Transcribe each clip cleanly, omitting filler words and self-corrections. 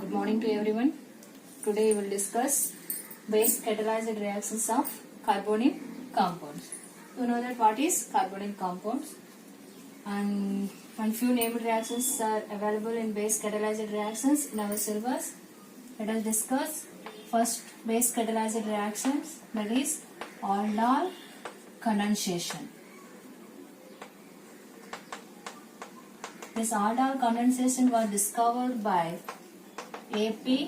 Good morning to everyone. Today we will discuss base catalyzed reactions of carbonyl compounds. You know that what is carbonyl compounds, and few named reactions are available in base catalyzed reactions in our syllabus. Let us discuss first base catalyzed reactions, that is aldol condensation. This aldol condensation was discovered by A.P.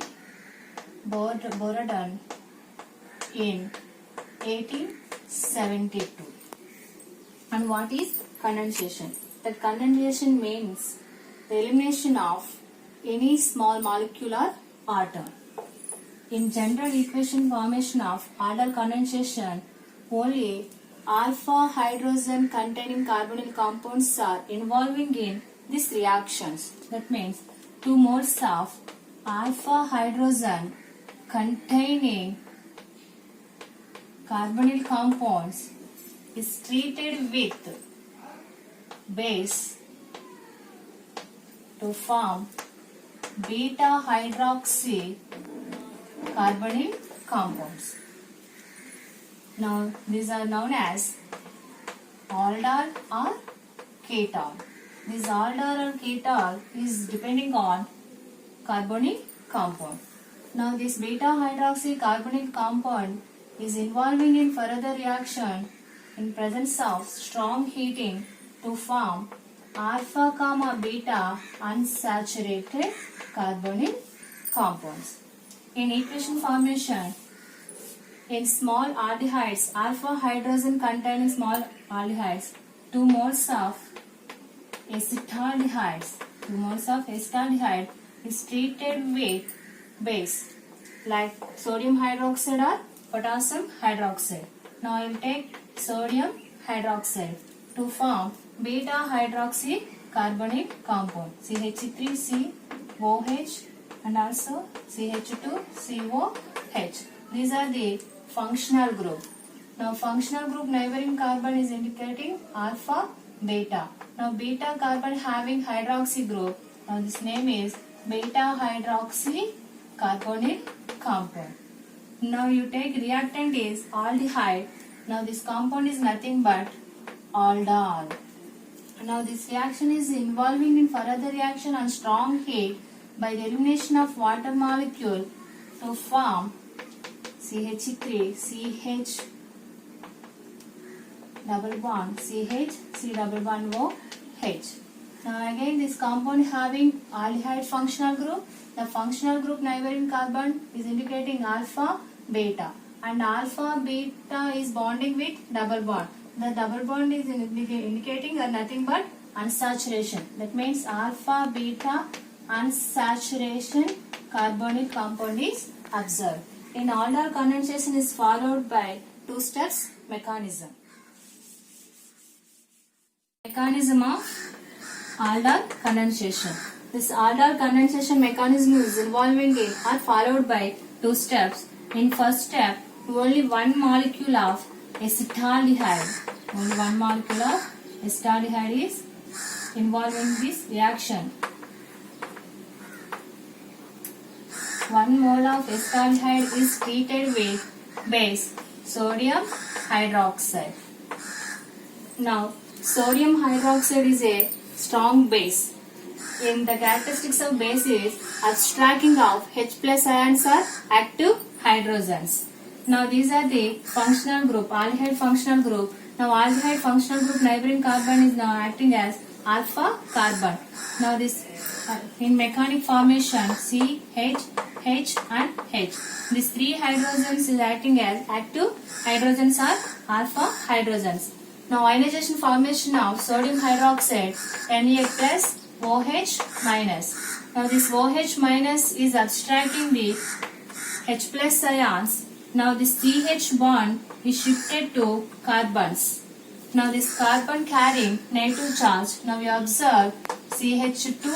Borodin in 1872. And what is condensation? That condensation means the elimination of any small molecular atom. In general equation formation of aldol condensation, only alpha hydrogen containing carbonyl compounds are involving in these reactions. That means 2 moles of alpha hydrogen containing carbonyl compounds is treated with base to form beta hydroxy carbonyl compounds. Now these are known as aldol or ketol. This aldol or ketol is depending on carbonyl compound. Now this beta hydroxy carbonyl compound is involving in further reaction in presence of strong heating to form alpha comma beta unsaturated carbonyl compounds. In equation formation, in small aldehydes, alpha hydrogen containing small aldehydes, 2 moles of acetaldehydes, 2 moles of acetaldehyde is treated with base like sodium hydroxide or potassium hydroxide. Now I will take sodium hydroxide to form beta hydroxy carbonyl compound CH3COH and also CH2COH. These are the functional group. Now functional group neighboring carbon is indicating alpha beta. Now beta carbon having hydroxy group. Now this name is beta hydroxy carbonyl compound. Now you take reactant is aldehyde. Now this compound is nothing but aldol. Now this reaction is involving in further reaction on strong heat by the elimination of water molecule to form CH3CH double bond CH C double bond OH. Now again this compound having aldehyde functional group. The functional group neighboring carbon is indicating alpha beta, and alpha beta is bonding with double bond. The double bond is indicating nothing but unsaturation. That means alpha beta unsaturation carbonyl compound is observed. In aldol condensation is followed by 2 steps mechanism. Mechanism of aldol condensation. This aldol condensation mechanism is involving in or followed by 2 steps. In first step, only 1 molecule of acetaldehyde, only 1 molecule of acetaldehyde is involved in this reaction. 1 mole of acetaldehyde is treated with base sodium hydroxide. Now, sodium hydroxide is a strong base. In the characteristics of base is abstracting of H plus ions or active hydrogens. Now these are the functional group, aldehyde functional group. Now aldehyde functional group neighboring carbon is now acting as alpha carbon. Now this in mechanic formation C, H, H and H. These 3 hydrogens is acting as active hydrogens or alpha hydrogens. Now ionization formation of sodium hydroxide Na plus OH minus. Now this OH minus is abstracting the H plus ions. Now this CH bond is shifted to carbons. Now this carbon carrying negative charge. Now we observe CH2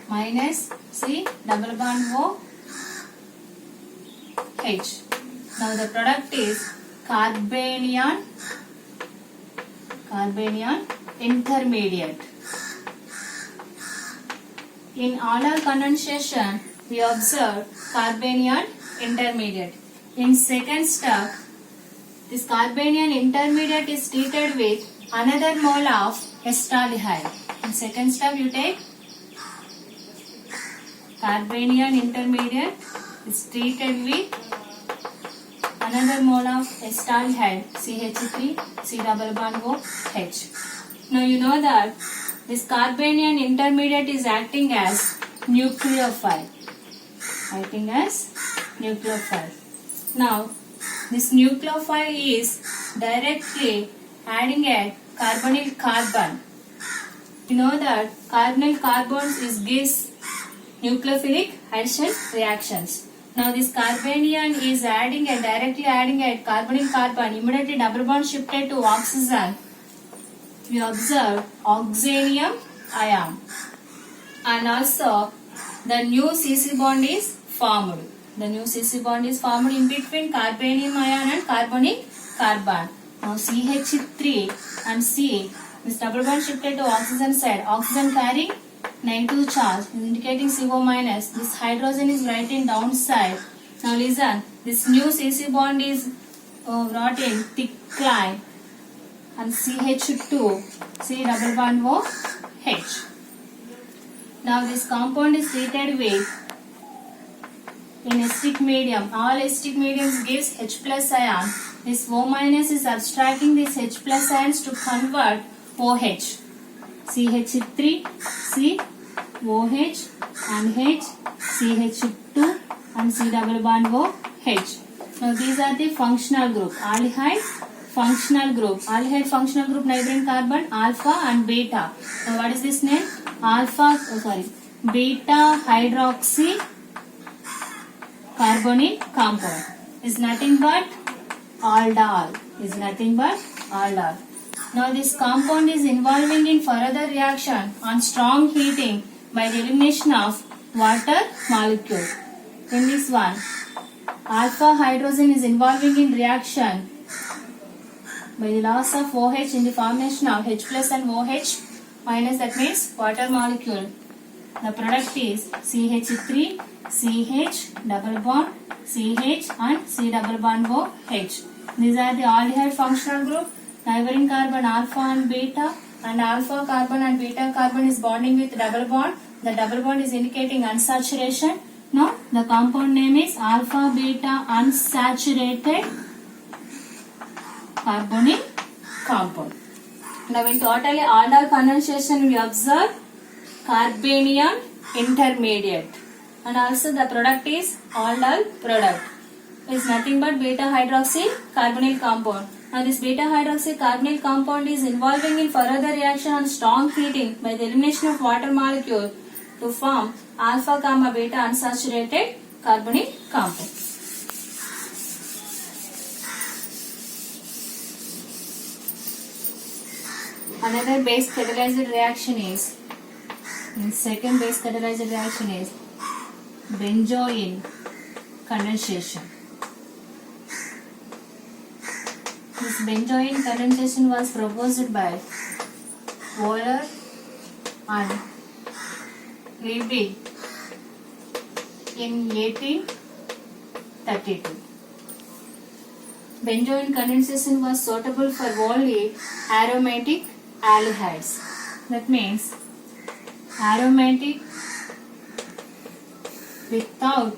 minus C double bond OH. Now the product is carbanion intermediate. In aldol condensation, we observe carbanion intermediate. In second step, this carbanion intermediate is treated with another mole of acetaldehyde. In second step, you take carbanion intermediate is treated with another mole of acetaldehyde, CH3, C double bond OH. Now you know that this carbanion intermediate is acting as nucleophile. Now this nucleophile is directly adding a carbonyl carbon. You know that carbonyl carbons gives nucleophilic addition reactions. Now this carbanion is directly adding a carbonyl carbon, immediately double bond shifted to oxygen. We observe oxanium ion, and also the new CC bond is formed. In between carbanium ion and carbonyl carbon. Now CH3 and C, this double bond shifted to oxygen side. Oxygen carrying negative charge, indicating CO minus. This hydrogen is writing downside. Now listen, this new CC bond is brought in thick line, and CH2, C double bond OH. Now this compound is treated with in acidic medium. All acidic mediums gives H plus ion. This O minus is abstracting these H plus ions to convert OH. CH3, C, OH and H, CH2 and C double bond OH. Now these are the functional group. Aldehyde functional group neighboring carbon alpha and beta. Now what is this name? Beta hydroxy carbonyl compound is nothing but aldol. Now this compound is involving in further reaction on strong heating by the elimination of water molecule. In this one, alpha hydrogen is involving in reaction by the loss of OH in the formation of H plus and OH minus, that means water molecule. The product is CH3, CH double bond, CH and C double bond OH. These are the aldehyde functional group. Neighboring carbon alpha and beta, and alpha carbon and beta carbon is bonding with double bond. The double bond is indicating unsaturation. Now the compound name is alpha beta unsaturated carbonyl compound. Now in total aldol condensation we observe carbanion intermediate, and also the product is aldol product. Is nothing but beta hydroxy carbonyl compound. Now this beta hydroxy carbonyl compound is involving in further reaction on strong heating by the elimination of water molecule to form alpha gamma beta unsaturated carbonyl compound. Another base catalyzed reaction is, second base catalyzed reaction is benzoin condensation. This benzoin condensation was proposed by Wöhler and Liebig in 1832. Benzoin condensation was suitable for only aromatic aldehydes. That means aromatic without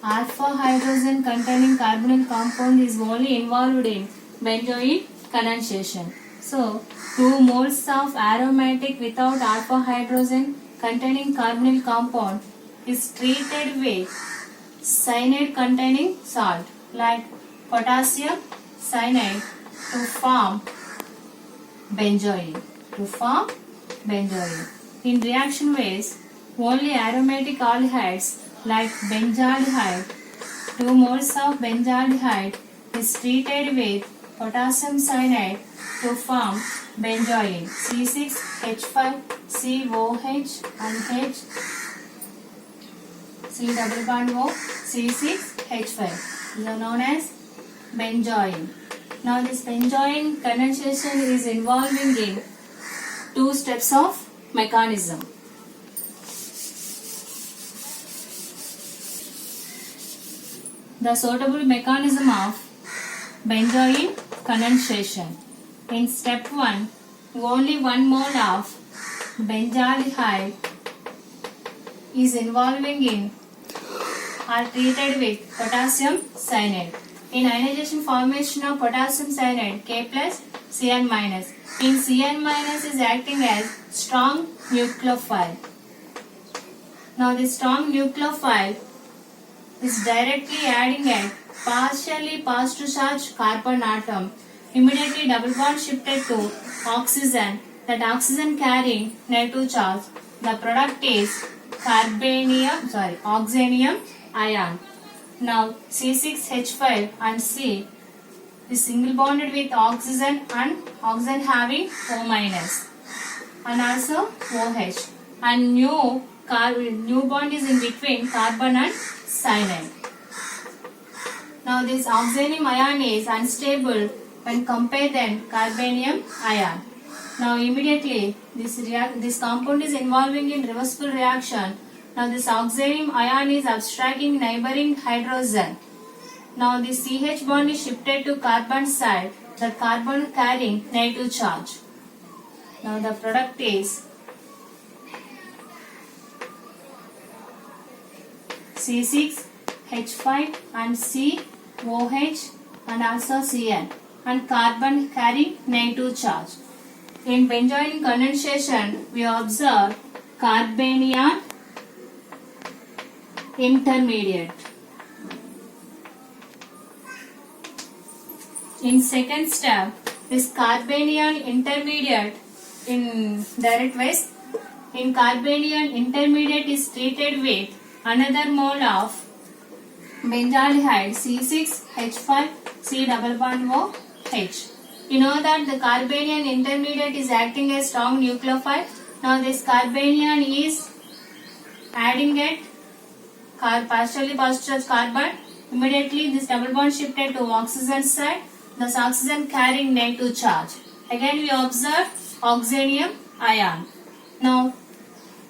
alpha hydrogen containing carbonyl compound is only involved in benzoin condensation. So 2 moles of aromatic without alpha hydrogen containing carbonyl compound is treated with cyanide containing salt like potassium cyanide to form benzoin. In reaction ways, only aromatic aldehydes like benzaldehyde, 2 moles of benzaldehyde is treated with potassium cyanide to form benzoin. C6H5, COH and H, C double bond O, C6H5. These are known as benzoin. Now this benzoin condensation is involving in 2 steps of mechanism. the suitable mechanism of benzoin condensation. In step 1, only 1 mole of benzaldehyde is involving in are treated with potassium cyanide. In ionization formation of potassium cyanide, K plus Cn minus. In Cn minus is acting as strong nucleophile. Now this strong nucleophile is directly adding a partially positive charge carbon atom. Immediately double bond shifted to oxygen. That oxygen carrying negative charge. The product is oxanium ion. Now C6H5 and C is single bonded with oxygen and oxygen having O minus and also OH, and new bond is in between carbon and cyanide. Now this oxanium ion is unstable when compared than carbanium ion. Now immediately this compound is involving in reversible reaction. Now this oxanium ion is abstracting neighboring hydrogen. Now the CH bond is shifted to carbon side, the carbon carrying negative charge. Now the product is C6H5 and COH and also Cn, and carbon carrying negative charge. In benzoin condensation, we observe carbanion intermediate. In second step, this carbanion intermediate in direct ways. In carbanion intermediate is treated with another mole of benzaldehyde C6H5C double bond OH. You know that the carbanion intermediate is acting as strong nucleophile. Now this carbanion is adding it partially positive carbon. Immediately this double bond shifted to oxygen side. Thus oxygen carrying negative charge. Again we observe oxanium ion. Now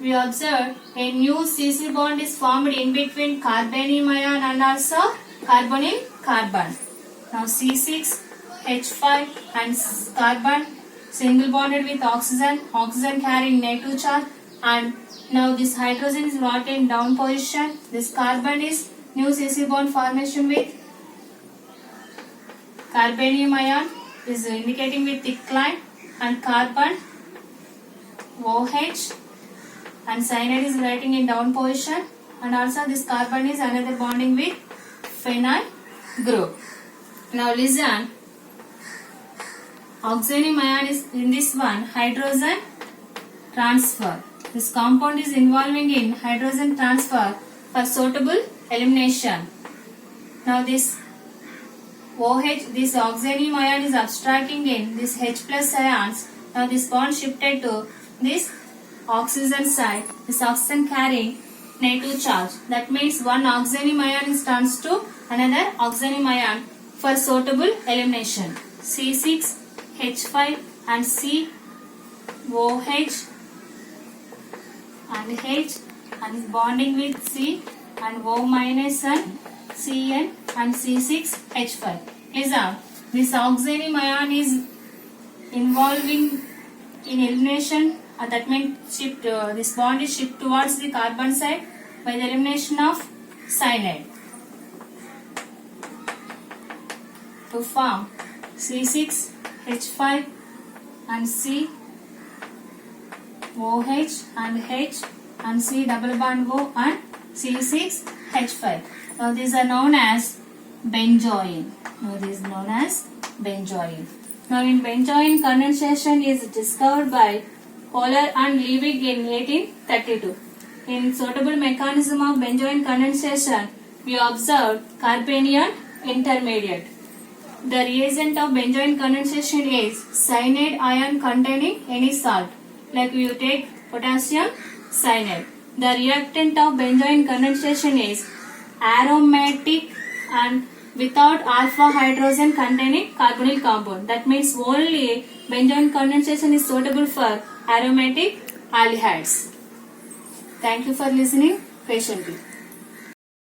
we observe a new CC bond is formed in between carbanium ion and also carbonyl carbon. Now C6H5 and carbon single bonded with oxygen, oxygen carrying negative charge, and now this hydrogen is brought in down position. This carbon is new CC bond formation with carbanium ion is indicating with thick line, and carbon OH and cyanide is writing in down position, and also this carbon is another bonding with phenyl group. Now listen, oxanium ion is in this one hydrogen transfer. This compound is involving in hydrogen transfer for suitable elimination. Now this OH, this oxanium ion is abstracting in this H plus ions. Now this bond shifted to this oxygen side. This oxygen carrying negative charge. That means one oxanium ion is turns to another oxanium ion for suitable elimination. C6H5 and COH and H and is bonding with C and O minus and Cn and C6H5. Listen, this oxanium ion is involving in elimination, that means this bond is shift towards the carbon side by the elimination of cyanide to form C6H5 and COH and H and C double bond O and C6H5. Now these are known as benzoin. Now this is known as benzoin. Now in benzoin condensation is discovered by Kohler and Liebig in 1832. In suitable mechanism of benzoin condensation, we observed carbanion intermediate. The reagent of benzoin condensation is cyanide ion containing any salt. Like you take potassium cyanide. The reactant of benzoin condensation is aromatic and without alpha hydrogen containing carbonyl compound. That means only benzoin condensation is suitable for aromatic aldehydes. Thank you for listening patiently.